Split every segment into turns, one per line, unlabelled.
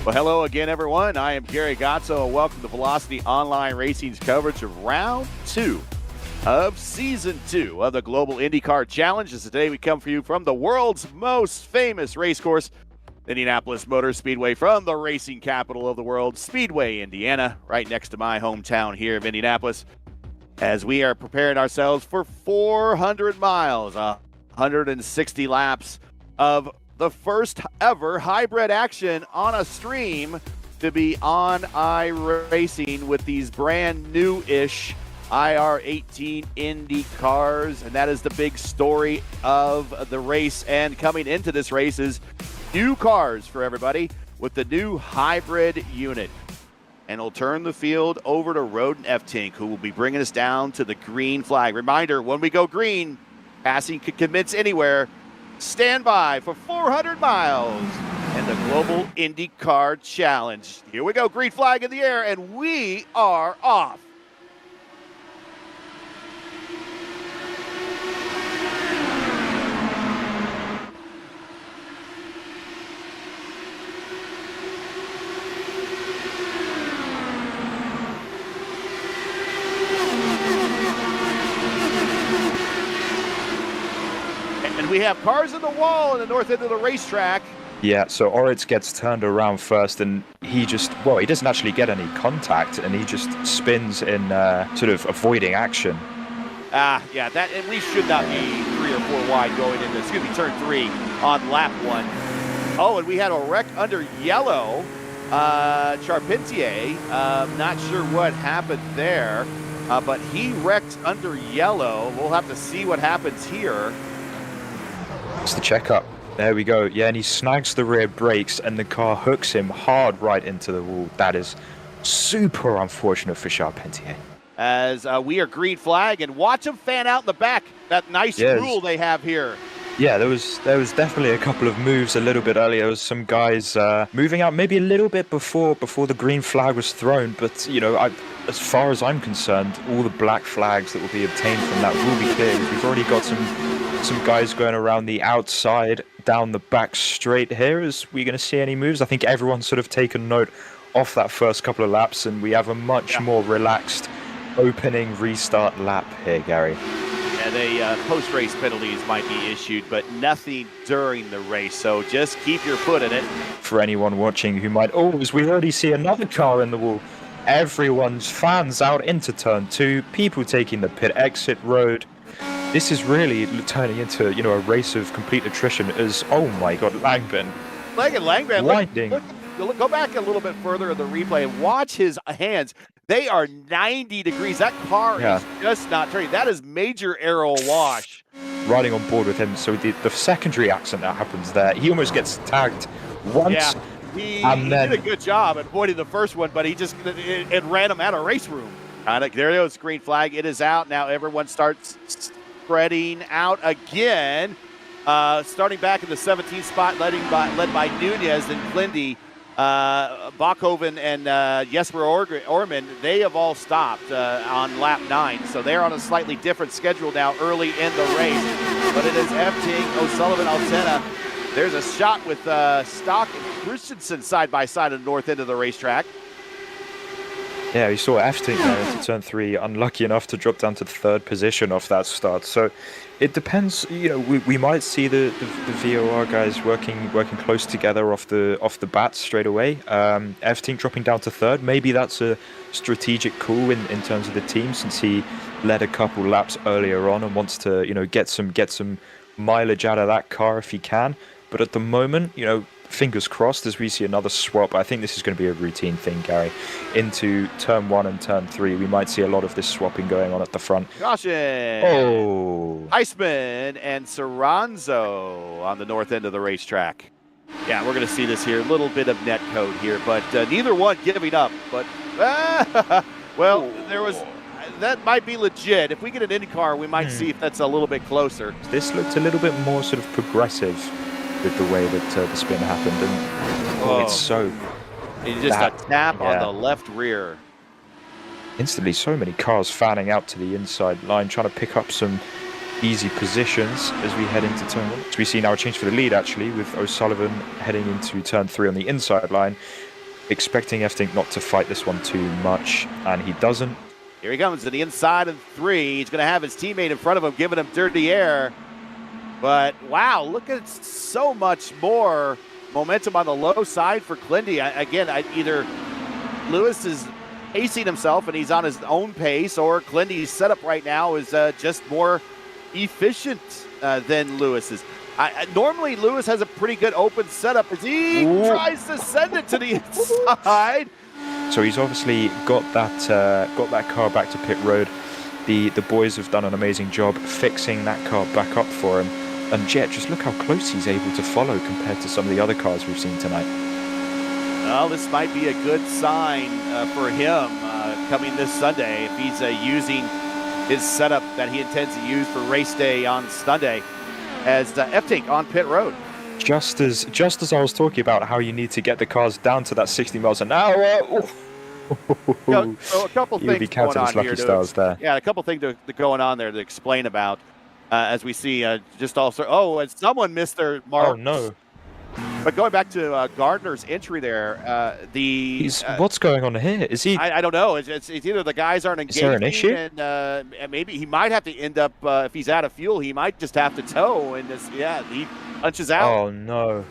Well, hello again, everyone. I am Gary Godsoe, and welcome to Velocity Online Racing's coverage of Round 2 of Season 2 of the Global IndyCar Challenge. As today we come for you from the world's most famous racecourse, Indianapolis Motor Speedway, from the racing capital of the world, Speedway, Indiana, right next to my hometown here of Indianapolis, as we are preparing ourselves for 400 miles, 160 laps of the first ever hybrid action on a stream to be on iRacing with these brand new-ish IR18 Indy cars, and that is the big story of the race. And coming into this race is new cars for everybody with the new hybrid unit. And it'll turn the field over to Roden F-Tink, who will be bringing us down to the green flag. Reminder, when we go green, passing could commence anywhere. Stand by for 400 miles and the Global IndyCar Challenge. Here we go, green flag in the air, and we are off. And we have cars in the wall in the north end of the racetrack.
Yeah, so Oritz gets turned around first, and he doesn't actually get any contact, and he just spins in sort of avoiding action.
Yeah, that at least should not be 3 or 4 wide going into, turn 3 on lap 1. Oh, and we had a wreck under yellow. Charpentier, not sure what happened there, but he wrecked under yellow. We'll have to see what happens here.
It's the checkup. There we go. Yeah, and he snags the rear brakes, and the car hooks him hard right into the wall. That is super unfortunate for Charpentier.
As we are green flag, and watch him fan out in the back. That nice rule they have here.
Yeah, there was definitely a couple of moves a little bit earlier. There was some guys moving out maybe a little bit before the green flag was thrown. But, you know, as far as I'm concerned, all the black flags that will be obtained from that will be cleared. We've already got some guys going around the outside, down the back straight here. Is we going to see any moves? I think everyone's sort of taken note off that first couple of laps, and we have a much more relaxed opening restart lap here, Gary.
Yeah, post-race penalties might be issued, but nothing during the race, so just keep your foot in it.
For anyone watching who might, as we already see another car in the wall. Everyone's fans out into turn 2, people taking the pit exit road. This is really turning into, a race of complete attrition as, oh my God, Langbin.
Langbin, look, go back a little bit further in the replay and watch his hands. They are 90 degrees. That car is just not turning. That is major aero wash.
Riding on board with him. So the secondary accident that happens there, he almost gets tagged once.
Yeah, he did a good job at avoiding the first one, but it ran him out of race room. There it goes, green flag. It is out. Now everyone starts spreading out again. Starting back in the 17th spot, led by Nunez and Klindy. Bachhoven and Jesper Orman, they have all stopped on lap 9, so they're on a slightly different schedule now early in the race. But it is F-Tink, O'Sullivan, Altena. There's a shot with Stock and Christensen side by side at the north end of the racetrack.
Yeah, we saw F-Tink there into turn 3, unlucky enough to drop down to 3rd position off that start. So it depends, we might see the VOR guys working close together off the bat straight away. F-Tink dropping down to 3rd, maybe that's a strategic call in terms of the team, since he led a couple laps earlier on and wants to, get some mileage out of that car if he can. But at the moment, fingers crossed as we see another swap. I think this is going to be a routine thing, Gary. Into turn 1 and turn 3, we might see a lot of this swapping going on at the front.
Caution! Heisman and Saranzo on the north end of the racetrack. Yeah, we're going to see this here. A little bit of net code here, but neither one giving up. But, that might be legit. If we get an IndyCar, we might see if that's a little bit closer.
This looked a little bit more sort of progressive with the way that the spin happened, and it's so...
Just a tap on the left rear.
Instantly, so many cars fanning out to the inside line, trying to pick up some easy positions as we head into turn 1. So we see now a change for the lead, actually, with O'Sullivan heading into turn 3 on the inside line. expecting F-Tink not to fight this one too much, and he doesn't.
Here he comes to the inside of 3. He's going to have his teammate in front of him giving him dirty air. But, wow, look at so much more momentum on the low side for Clindy. Again, either Lewis is pacing himself and he's on his own pace, or Clindy's setup right now is just more efficient than Lewis's. Normally, Lewis has a pretty good open setup as he tries to send it to the inside.
So he's obviously got that car back to pit road. The boys have done an amazing job fixing that car back up for him. And Jet, just look how close he's able to follow compared to some of the other cars we've seen tonight.
Well, this might be a good sign for him coming this Sunday if he's using his setup that he intends to use for race day on Sunday as F-Tink on pit road.
Just as I was talking about how you need to get the cars down to that 60 miles an hour.
So a couple
He would be
things going
counting
on
his lucky
here.
stars there.
Yeah, a couple things going on there to explain about as we see just also. And someone missed their mark.
Oh no!
But going back to Gardner's entry there,
what's going on here? Is he?
I don't know. It's either the guys aren't engaging,
Is there an issue?
And maybe he might have to end up if he's out of fuel, he might just have to tow, and he punches out.
Oh no!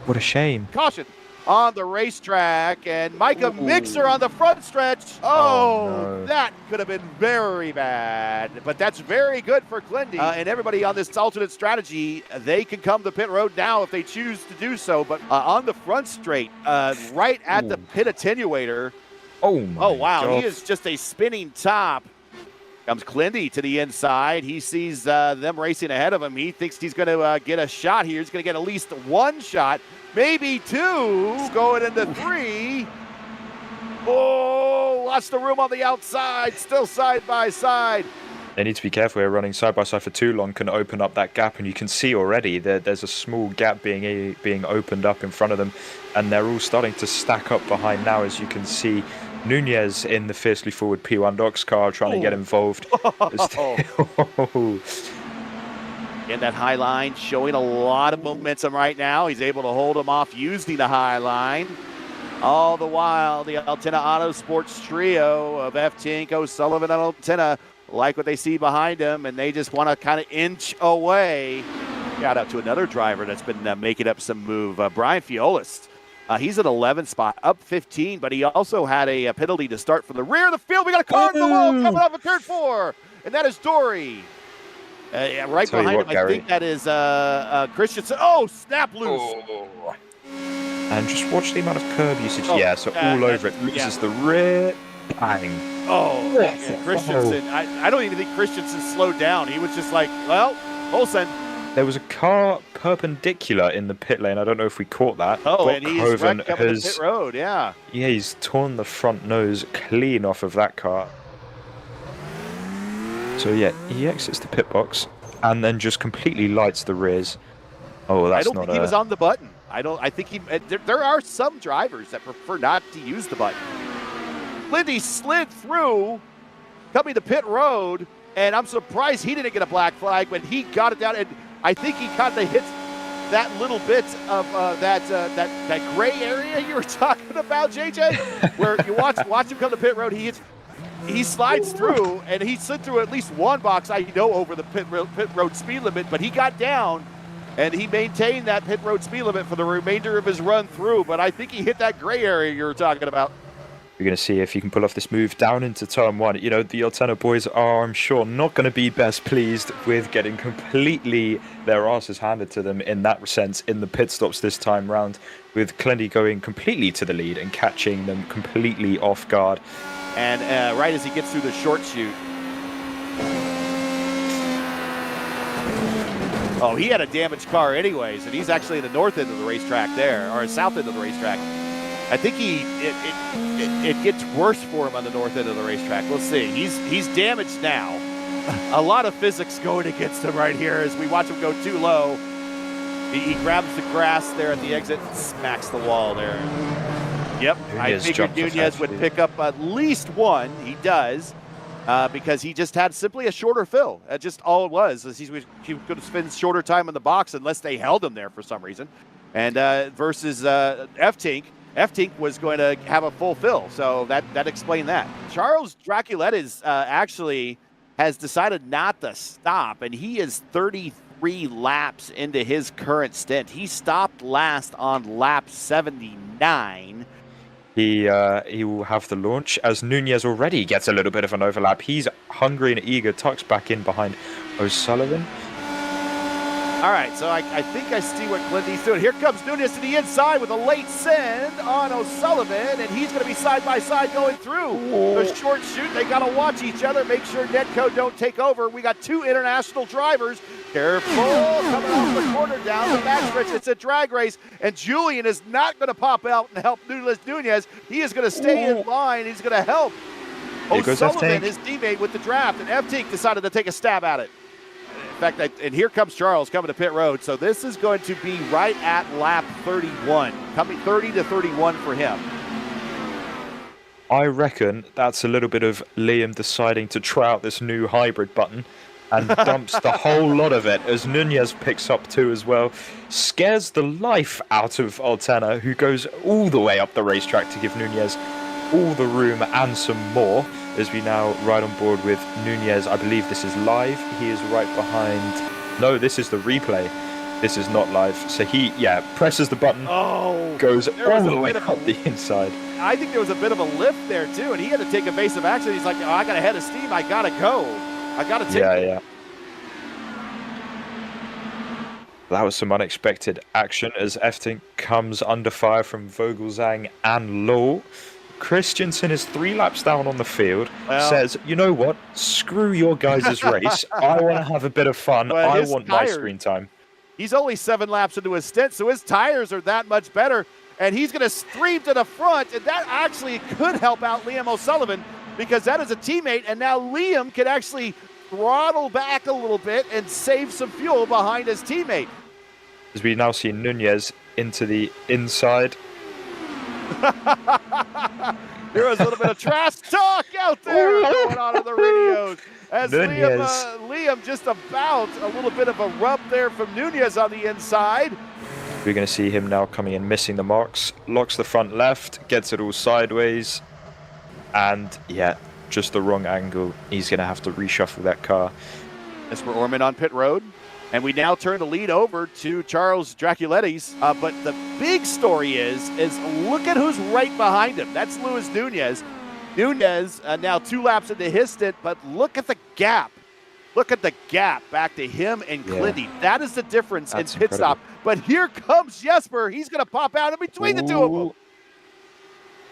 What a shame.
Caution on the racetrack, and Micah Mixer on the front stretch. Oh,
no.
That could have been very bad, but that's very good for Clindy. And everybody on this alternate strategy, they can come to pit road now if they choose to do so, but on the front straight, right at the pit attenuator.
Oh wow,
God. He is just a spinning top. Comes Clindy to the inside. He sees them racing ahead of him. He thinks he's going to get a shot here. He's going to get at least one shot, maybe 2, going into 3. Oh, lots of room on the outside, still side by side.
They need to be careful here. Running side by side for too long can open up that gap, and you can see already that there's a small gap being opened up in front of them, and they're all starting to stack up behind now, as you can see. Nunez in the fiercely forward P1 Docs car trying to get involved.
In that high line, showing a lot of momentum right now. He's able to hold him off using the high line. All the while, the Altina Auto Sports trio of F-Tink, O'Sullivan, and Altina like what they see behind him, and they just want to kind of inch away. Shout out to another driver that's been making up some move, Brian Fiolis. He's at 11th spot, up 15, but he also had a penalty to start from the rear of the field. We got a car in the wall coming off of turn 4, and that is Dory. Right behind him,
Gary?
I think that is Christensen. Oh, snap loose.
Oh. And just watch the amount of curb usage. All over it. Loses the rear. Bang.
Oh, Christensen. I don't even think Christensen slowed down. He was just like, well, Olsen.
There was a car perpendicular in the pit lane. I don't know if we caught that.
Oh, and he's wrecked up the pit road, yeah.
Yeah, he's torn the front nose clean off of that car. So yeah, he exits the pit box and then just completely lights the rears. Oh, that's not
I don't think he was on the button. I think he. There are some drivers that prefer not to use the button. Lindy slid through, coming to pit road, and I'm surprised he didn't get a black flag when he got it down. And I think he kind of hit that little bit of that gray area you were talking about, JJ, where you watch him come to pit road. He slides through, and he slid through at least one box, I know, over the pit road speed limit, but he got down, and he maintained that pit road speed limit for the remainder of his run through. But I think he hit that gray area you were talking about.
We're going to see if he can pull off this move down into turn 1. You know, the Altena boys are, I'm sure, not going to be best pleased with getting completely their asses handed to them in that sense in the pit stops this time round, with Clendy going completely to the lead and catching them completely off guard.
And right as he gets through the short chute. Oh, he had a damaged car anyways, and he's actually in the north end of the racetrack there, or south end of the racetrack. I think it gets worse for him on the north end of the racetrack. We'll see. He's damaged now. A lot of physics going against him right here as we watch him go too low. He grabs the grass there at the exit and smacks the wall there. Yep, I figured Nunez would pick up at least one. He does, because he just had simply a shorter fill. That's just all it was. He could spend shorter time in the box unless they held him there for some reason. And versus F-Tink, F-Tink was going to have a full fill, so that explained that. Charles Draculetis actually has decided not to stop, and he is 33 laps into his current stint. He stopped last on lap 79.
He will have the launch as Nunez already gets a little bit of an overlap. He's hungry and eager, tucks back in behind O'Sullivan.
All right, so I think I see what Clinty's doing. Here comes Nunez to the inside with a late send on O'Sullivan, and he's going to be side by side going through the short chute. They got to watch each other, make sure Netcode don't take over. We got two international drivers. Careful, coming off the corner down the backstretch. It's a drag race, and Julian is not going to pop out and help Nunez. He is going to stay in line. He's going to help O'Sullivan, his teammate, with the draft, and F-Tink decided to take a stab at it. In fact, and here comes Charles coming to pit road. So this is going to be right at lap 31, coming 30 to 31 for him.
I reckon that's a little bit of Liam deciding to try out this new hybrid button and dumps the whole lot of it as Nunez picks up two as well. Scares the life out of Altena, who goes all the way up the racetrack to give Nunez all the room and some more. As we now ride on board with Nunez. I believe this is live. He is right behind. No, this is the replay. This is not live. So he, presses the button.
Oh,
goes all the way up the inside.
I think there was a bit of a lift there too, and he had to take evasive action. He's like, oh, I got a head of steam. I gotta go. I gotta take it.
Yeah. That was some unexpected action as F-Tink comes under fire from Vogelzang and Low. Christensen is 3 laps down on the field, says, you know what, screw your guys' race. I want to have a bit of fun. I want my screen time.
He's only 7 laps into his stint, so his tires are that much better, and he's going to stream to the front, and that actually could help out Liam O'Sullivan because that is a teammate, and now Liam can actually throttle back a little bit and save some fuel behind his teammate.
As we now see Nunez into the inside.
There was a little bit of trash talk out there going on in the radios. As Liam just about a little bit of a rub there from Nunez on the inside.
We're going to see him now coming in, missing the marks. Locks the front left, gets it all sideways. And just the wrong angle. He's going to have to reshuffle that car.
As for Orman on pit road. And we now turn the lead over to Charles Draculetis. But the big story is look at who's right behind him. That's Luis Nunez. Nunez now 2 laps into his stint, but look at the gap. Look at the gap back to him and Clinty. That is the difference in pit stop. But here comes Jesper. He's going to pop out in between the two of them.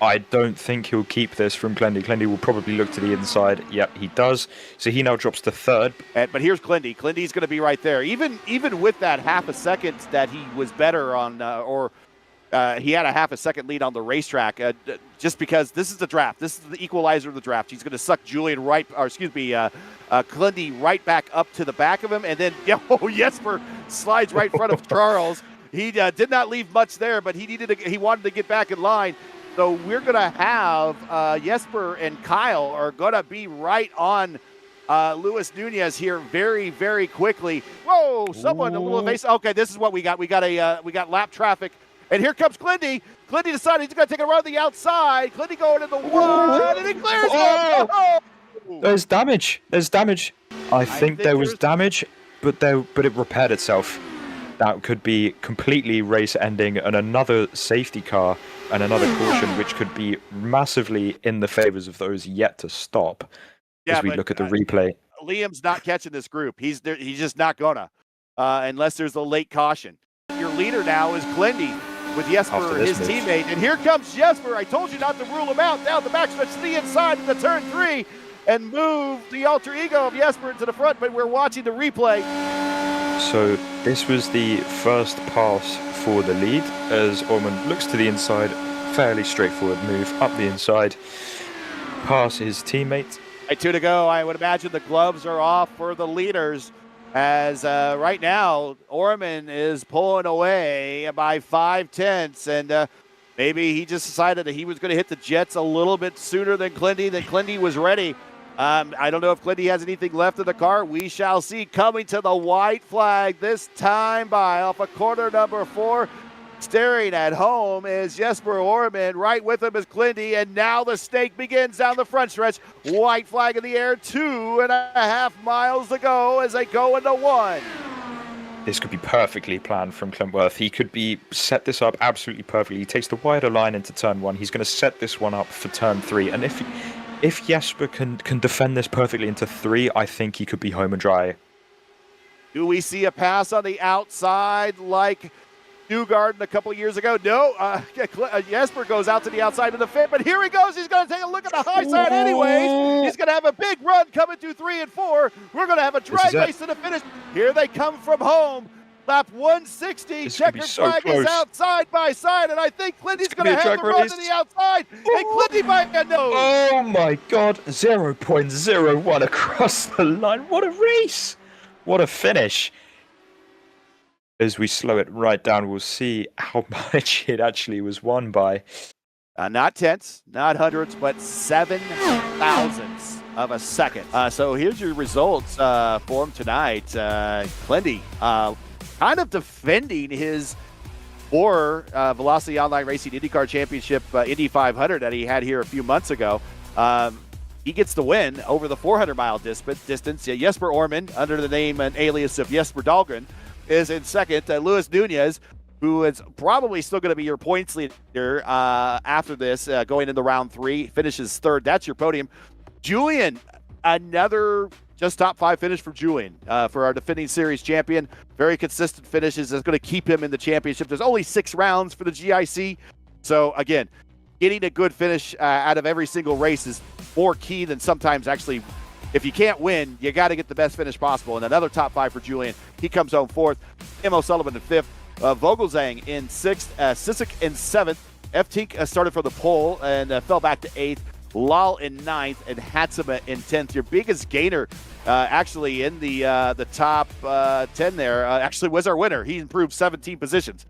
I don't think he'll keep this from Clendy. Clendy will probably look to the inside. Yep, he does. So he now drops to 3rd.
But here's Clendy. Clendy's going to be right there. Even with that half a second that he was better on, he had a half a second lead on the racetrack, just because this is the draft. This is the equalizer of the draft. He's going to suck Clendy right back up to the back of him. And then, Jesper slides right in front of Charles. He did not leave much there, but he wanted to get back in line. So we're going to have Jesper and Kyle are going to be right on Luis Nunez here very, very quickly. Whoa, someone a little evasive. Okay, this is what we got. We got lap traffic. And here comes Clinty. Clinty decided he's going to take a run to the outside. Clinty going in the one, and he clears it. Oh!
There's damage. I think there was damage, but it repaired itself. That could be completely race ending and another safety car and another caution, which could be massively in the favors of those yet to stop. As we look at the replay.
Liam's not catching this group. He's just not gonna, unless there's a late caution. Your leader now is Clindy with Jesper, his teammate. And here comes Jesper. I told you not to rule him out. Down the backstretch to the inside of the turn 3 and move the alter ego of Jesper into the front, but we're watching the replay.
So this was the first pass for the lead as Orman looks to the inside, fairly straightforward move up the inside, pass his teammate.
2 to go. I would imagine the gloves are off for the leaders as right now Orman is pulling away by 5/10, and maybe he just decided that he was going to hit the jets a little bit sooner than Clindy, was ready. I don't know if Clindy has anything left in the car. We shall see. Coming to the white flag this time by off of corner number 4. Staring at home is Jesper Orman. Right with him is Clindy, and now the stake begins down the front stretch. White flag in the air, 2.5 miles to go as they go into one.
This could be perfectly planned from Clintworth. He could be set this up absolutely perfectly. He takes the wider line into turn 1. He's going to set this one up for turn 3. And if Jesper can defend this perfectly into 3, I think he could be home and dry.
Do we see a pass on the outside like Newgarden a couple of years ago? No. Jesper goes out to the outside of the fit, but here he goes. He's going to take a look at the high side anyways. He's going to have a big run coming through 3 and 4. We're going to have a drag race to the finish. Here they come from home. Lap 160. Checkered flag is out side by side, and I think Clinty's going to have the run to the outside. And Clinty by a nose.
Oh my God. 0.01 across the line. What a race. What a finish. As we slow it right down, we'll see how much it actually was won by.
Not tenths, not hundreds, but 7,000ths of a second. So here's your results for him tonight. Clindy kind of defending his Velocity Online Racing IndyCar Championship Indy 500 that he had here a few months ago. He gets the win over the 400-mile distance. Jesper Orman, under the name and alias of Jesper Dahlgren, is in second. Luis Nunez, who is probably still going to be your points leader after this, going into round 3, finishes third. That's your podium. Julian, another just top 5 finish for Julian for our defending series champion. Very consistent finishes. Is going to keep him in the championship. There's only 6 rounds for the GIC. So, again, getting a good finish out of every single race is more key than sometimes actually. If you can't win, you got to get the best finish possible. And another top 5 for Julian. He comes home 4th. Tim O'Sullivan in 5th. Vogelzang in 6th. Sissek in 7th. F. Tink started from the pole and fell back to 8th. Lal in 9th. And Hatsuma in 10th. Your biggest gainer actually in the top 10 there actually was our winner. He improved 17 positions.